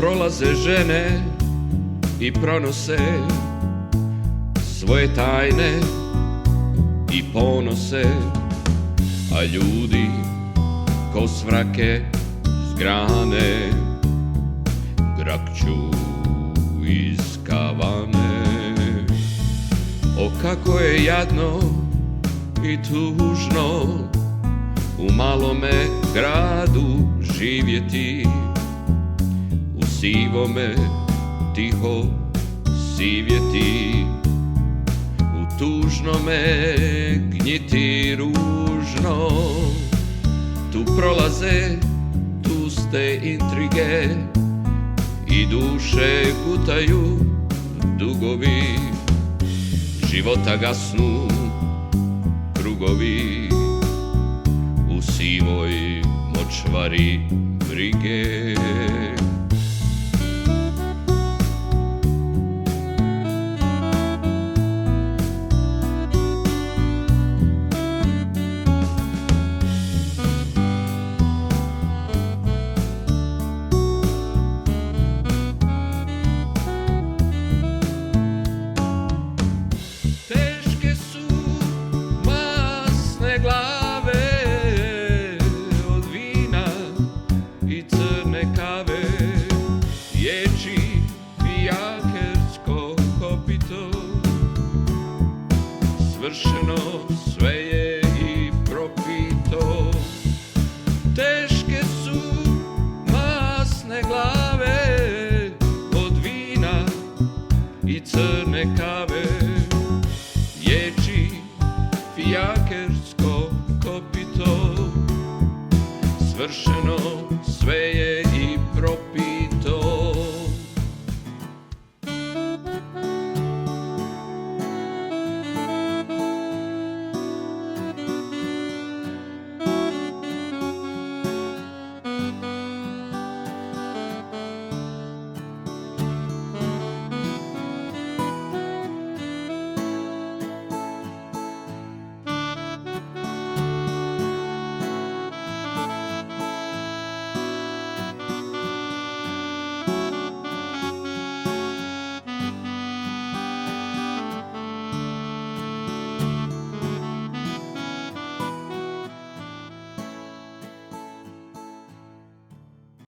prolaze žene i pronose svoje tajne i ponose, a ljudi ko svrake zgrane grakću iz kavane. O kako je jadno i tužno u malome gradu živjeti, u sivome tiho sivjeti, u tužnome gnjiti ružno. Tu prolaze tuste intrige i duše gutaju dugovi, života gasnu krugovi u sivoj močvari brige. Glave od vina i crne kave, ječi fijakersko kopito, svršeno sve je i propito. Teške su masne glave od vina i crne kave, ječi fijakersko kopito, svršeno